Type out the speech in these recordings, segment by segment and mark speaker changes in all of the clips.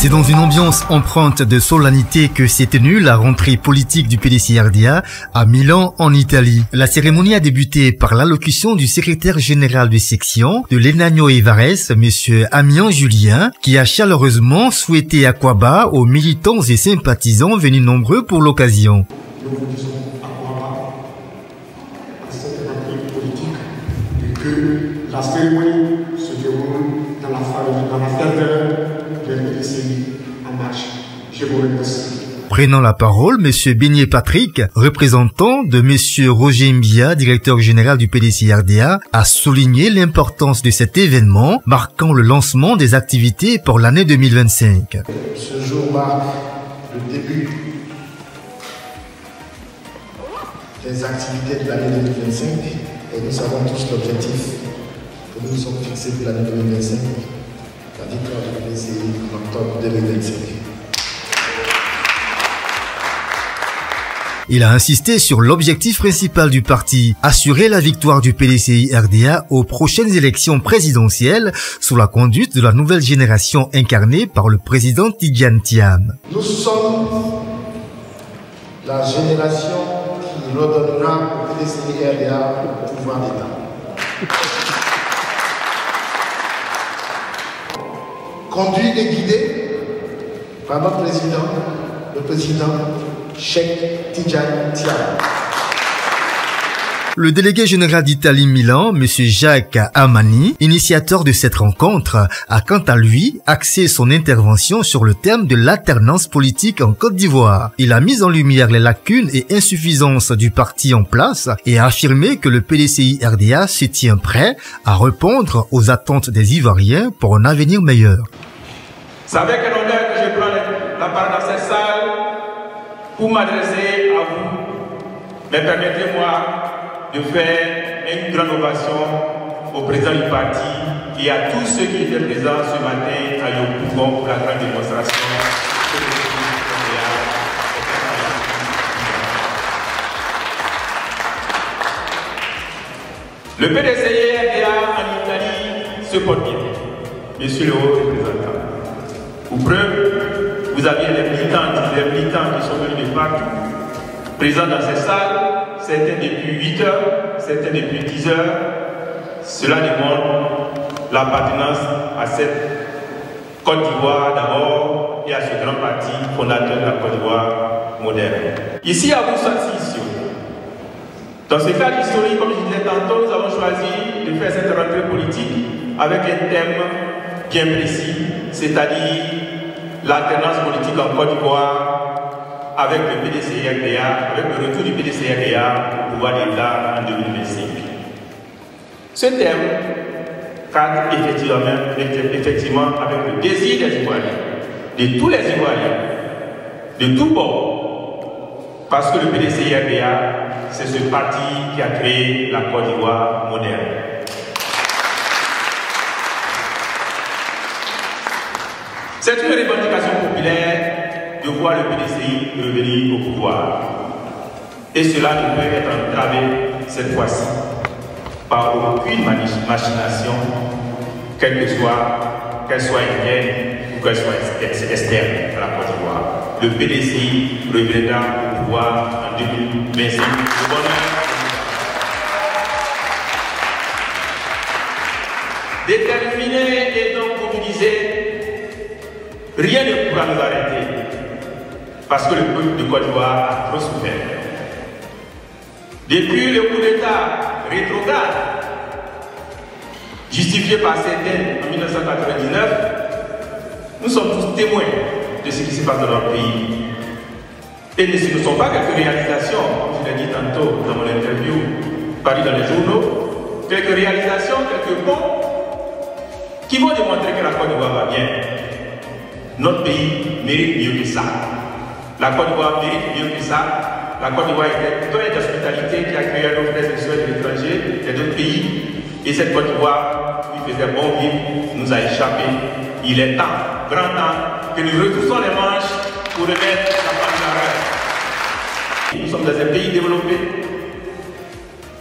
Speaker 1: C'est dans une ambiance empreinte de solennité que s'est tenue la rentrée politique du PDC-RDA à Milan, en Italie. La cérémonie a débuté par l'allocution du secrétaire général de section de l'Enagno Evarès, M. Amian Julien, qui a chaleureusement souhaité Akwaba aux militants et sympathisants venus nombreux pour l'occasion.
Speaker 2: Nous vous disons Akwaba à cette rentrée politique et que la cérémonie se déroule dans la ferveur de l'PDC en marche. Je vous remercie.
Speaker 1: Prenant la parole, M. Beignet Patrick, représentant de M. Roger Mbia, directeur général du PDC-RDA, a souligné l'importance de cet événement marquant le lancement des activités pour l'année 2025.
Speaker 2: Ce jour marque le début des activités de l'année 2025 et nous savons tous l'objectif que nous nous sommes fixés pour l'année 2025, la victoire du PDC en octobre 2025.
Speaker 1: Il a insisté sur l'objectif principal du parti, assurer la victoire du PDC-RDA aux prochaines élections présidentielles sous la conduite de la nouvelle génération incarnée par le président Tidjane Thiam.
Speaker 2: Nous sommes la génération qui redonnera au PDC-RDA le pouvoir d'État. Conduit et guidé par notre président, le président Cheikh Tidjane Thiam.
Speaker 1: Le délégué général d'Italie Milan, M. Jacques Amani, initiateur de cette rencontre, a quant à lui axé son intervention sur le thème de l'alternance politique en Côte d'Ivoire. Il a mis en lumière les lacunes et insuffisances du parti en place et a affirmé que le PDC-RDA se tient prêt à répondre aux attentes des Ivoiriens pour un avenir meilleur.
Speaker 3: C'est avec un honneur que je prends la part dans cette salle pour m'adresser à vous. Mais permettez-moi de faire une grande ovation au président du parti et à tous ceux qui étaient présents ce matin à Yopougon pour la grande démonstration. Le PDC-RDA en Italie se porte bien, monsieur le haut représentant. Pour preuve, vous aviez les militants qui sont venus de partout, présents dans ces salles, certains depuis 8 heures, certains depuis 10 heures. Cela démontre l'appartenance à cette Côte d'Ivoire d'abord et à ce grand parti fondateur de la Côte d'Ivoire moderne. Ici, à Boussassi, dans ce cadre historique, comme je disais tantôt, nous avons choisi de faire cette rentrée politique avec un thème bien précis, c'est-à-dire l'alternance politique en Côte d'Ivoire avec le PDC-RDA, avec le retour du PDC-RDA au pouvoir d'État en 2025. Ce thème cadre effectivement avec le désir des Ivoiriens, de tous les Ivoiriens, de tous bords, parce que le PDC-RDA, c'est ce parti qui a créé la Côte d'Ivoire moderne. C'est une revendication populaire de voir le PDCI revenir au pouvoir. Et cela ne peut être entravé cette fois-ci par aucune machination, qu'elle soit interne ou qu'elle soit externe à la Côte d'Ivoire. Le PDCI reviendra au pouvoir en 2025. Déterminé et donc mobilisé, rien ne pourra nous arrêter. Parce que le peuple de Côte d'Ivoire a trop souffert. Depuis le coup d'État rétrograde, justifié par certains en 1999, nous sommes tous témoins de ce qui se passe dans notre pays. Et ce ne sont pas quelques réalisations, comme je l'ai dit tantôt dans mon interview, paru dans les journaux, quelques réalisations, quelques ponts, qui vont démontrer que la Côte d'Ivoire va bien. Notre pays mérite mieux que ça. La Côte d'Ivoire mérite mieux que ça. La Côte d'Ivoire était plutôt une hospitalité qui accueillait nos frères et sœurs de l'étranger, et d'autres pays. Et cette Côte d'Ivoire, qui faisait bon vivre, nous a échappé. Il est temps, grand temps, que nous retroussons les manches pour remettre la famille en règle. Nous sommes dans un pays développé.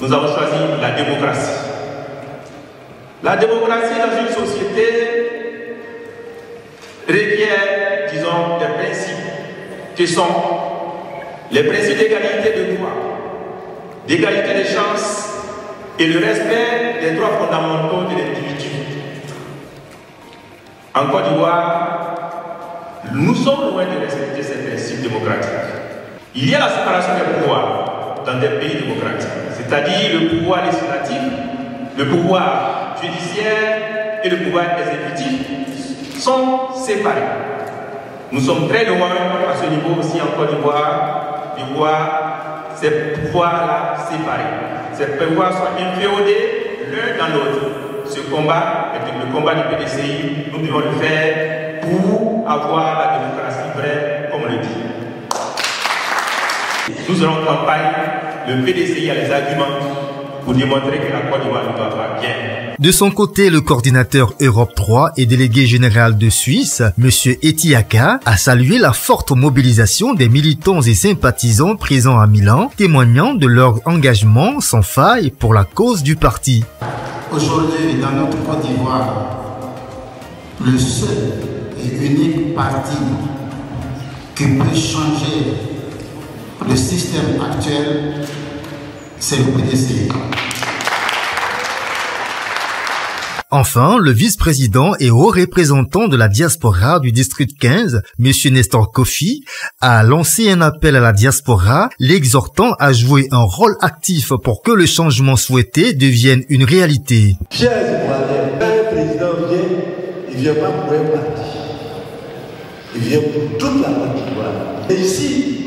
Speaker 3: Nous avons choisi la démocratie. La démocratie dans une société requiert que sont les principes d'égalité de droit, d'égalité des chances et le respect des droits fondamentaux de l'individu. En Côte d'Ivoire, nous sommes loin de respecter ces principes démocratiques. Il y a la séparation des pouvoirs dans des pays démocratiques, c'est-à-dire le pouvoir législatif, le pouvoir judiciaire et le pouvoir exécutif sont séparés. Nous sommes très loin à ce niveau aussi en Côte d'Ivoire de voir ces pouvoirs-là séparés. Ces pouvoirs sont inféodés l'un dans l'autre. Ce combat est le combat du PDCI. Nous devons le faire pour avoir la démocratie vraie, comme on le dit. Nous allons en campagne. Le PDCI a les arguments pour démontrer que la Côte d'Ivoire ne va pas bien.
Speaker 1: De son côté, le coordinateur Europe 3 et délégué général de Suisse, M. Etiaka, a salué la forte mobilisation des militants et sympathisants présents à Milan, témoignant de leur engagement sans faille pour la cause du parti.
Speaker 4: Aujourd'hui, dans notre Côte d'Ivoire, le seul et unique parti qui peut changer le système actuel, c'est le PDCI.
Speaker 1: Enfin, le vice-président et haut représentant de la diaspora du district 15, M. Nestor Kofi, a lancé un appel à la diaspora, l'exhortant à jouer un rôle actif pour que le changement souhaité devienne une réalité.
Speaker 5: Chers Ivoiriens, quand un président vient, il ne vient pas pour un parti. Il vient pour toute la Côte d'Ivoire. Et ici,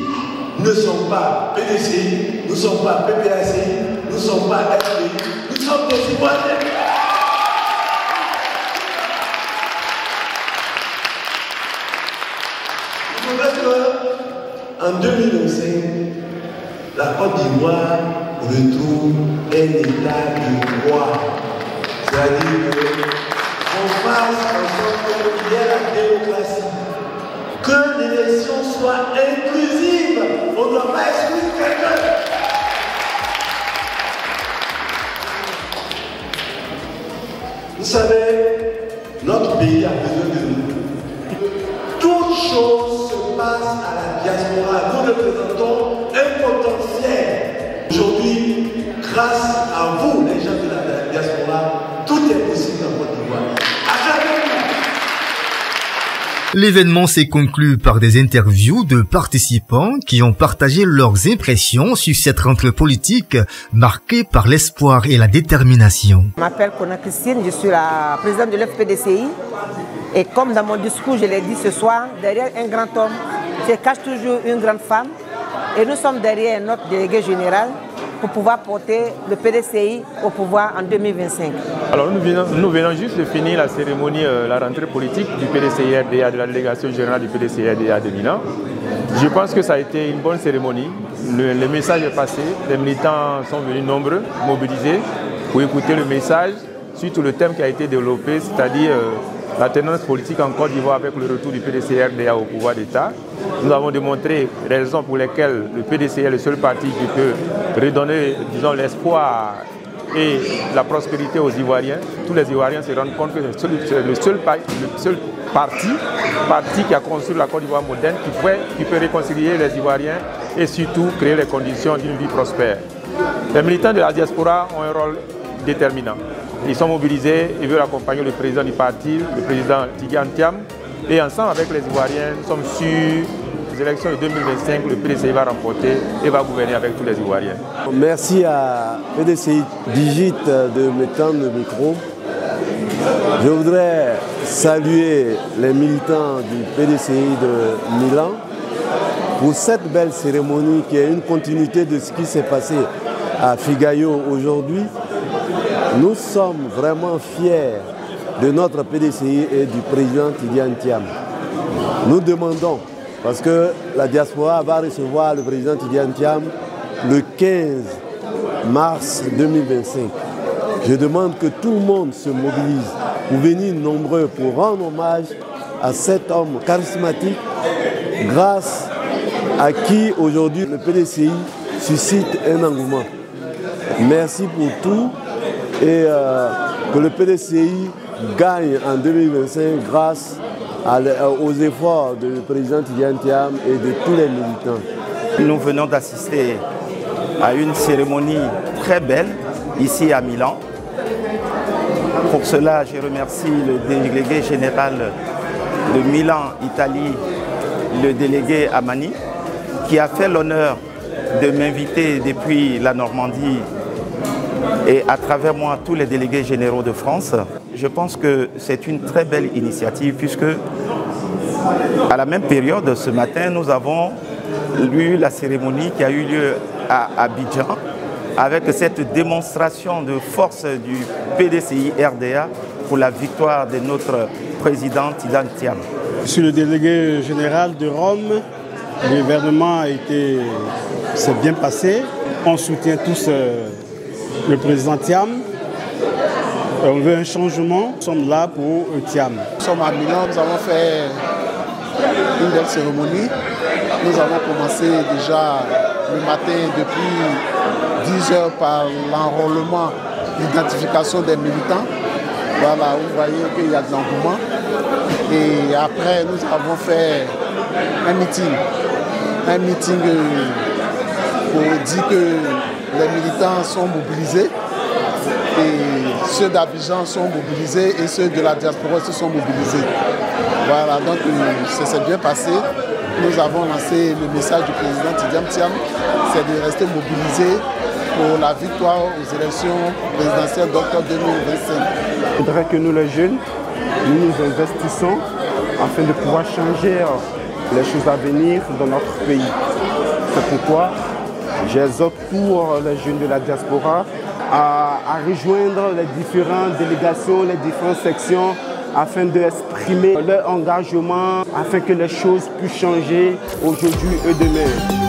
Speaker 5: nous ne sommes pas PDCI, nous ne sommes pas PPACI, nous ne sommes pas FPI, nous sommes des Ivoiriens. En 2025, la Côte d'Ivoire retrouve un état de droit. C'est-à-dire qu'on fasse en sorte qu'il y ait la démocratie, que l'élection soit inclusive. On ne doit pas exclure quelqu'un. Vous savez, notre pays a besoin de nous. Toute chose se passe à la diaspora. Nous représentons un potentiel. Aujourd'hui, grâce à vous, les gens de la diaspora, tout est possible en Côte d'Ivoire.
Speaker 1: L'événement s'est conclu par des interviews de participants qui ont partagé leurs impressions sur cette rentrée politique marquée par l'espoir et la détermination.
Speaker 6: Je m'appelle Kona Christine, je suis la présidente de l'FPDCI. Et comme dans mon discours, je l'ai dit ce soir, derrière un grand homme se cache toujours une grande femme. Et nous sommes derrière notre délégué général pour pouvoir porter le PDCI au pouvoir en 2025.
Speaker 7: Alors nous venons juste de finir la cérémonie, la rentrée politique du PDCI-RDA, de la délégation générale du PDCI-RDA de Milan. Je pense que ça a été une bonne cérémonie. Le message est passé, les militants sont venus nombreux, mobilisés pour écouter le message, surtout le thème qui a été développé, c'est-à-dire la tendance politique en Côte d'Ivoire avec le retour du PDCI-RDA au pouvoir d'État. Nous avons démontré les raisons pour lesquelles le PDCI est le seul parti qui peut redonner, disons, l'espoir et la prospérité aux Ivoiriens. Tous les Ivoiriens se rendent compte que c'est le seul parti qui a construit la Côte d'Ivoire moderne, qui peut réconcilier les Ivoiriens et surtout créer les conditions d'une vie prospère. Les militants de la diaspora ont un rôle déterminant. Ils sont mobilisés, ils veulent accompagner le président du parti, le président Tidjane Thiam. Et ensemble avec les Ivoiriens, nous sommes sûrs les élections de 2025, le PDCI va remporter et va gouverner avec tous les Ivoiriens.
Speaker 5: Merci à PDCI Digit de me tendre le micro. Je voudrais saluer les militants du PDCI de Milan pour cette belle cérémonie qui est une continuité de ce qui s'est passé à Figayo aujourd'hui. Nous sommes vraiment fiers de notre PDCI et du président Tidjane Thiam. Nous demandons, parce que la diaspora va recevoir le président Tidjane Thiam le 15 mars 2025. Je demande que tout le monde se mobilise pour venir nombreux pour rendre hommage à cet homme charismatique grâce à qui aujourd'hui le PDCI suscite un engouement. Merci pour tout et que le PDCI gagne en 2025 grâce aux efforts du président Tidjane Thiam et de tous les militants.
Speaker 8: Nous venons d'assister à une cérémonie très belle ici à Milan. Pour cela, je remercie le délégué général de Milan, Italie, le délégué Amani, qui a fait l'honneur de m'inviter depuis la Normandie et à travers moi tous les délégués généraux de France. Je pense que c'est une très belle initiative puisque à la même période, ce matin, nous avons eu la cérémonie qui a eu lieu à Abidjan avec cette démonstration de force du PDCI RDA pour la victoire de notre président Tidjane Thiam.
Speaker 2: Je suis le délégué général de Rome. L'événement s'est bien passé. On soutient tous le président Thiam. On veut un changement. Nous sommes là pour Thiam.
Speaker 9: Nous sommes à Milan, nous avons fait une belle cérémonie. Nous avons commencé déjà le matin depuis 10 heures par l'enrôlement, l'identification des militants. Voilà, vous voyez qu'il y a de l'engouement. Et après, nous avons fait un meeting pour dire que les militants sont mobilisés. Et ceux d'Abidjan sont mobilisés et ceux de la diaspora aussi sont mobilisés. Voilà, donc ça s'est bien passé. Nous avons lancé le message du président Tidjane Thiam, c'est de rester mobilisé pour la victoire aux élections présidentielles d'octobre 2025.
Speaker 10: Je voudrais que nous les jeunes, nous nous investissons afin de pouvoir changer les choses à venir dans notre pays. C'est pourquoi j'exhorte tous les jeunes de la diaspora à rejoindre les différentes délégations, les différentes sections afin d'exprimer leur engagement, afin que les choses puissent changer aujourd'hui et demain.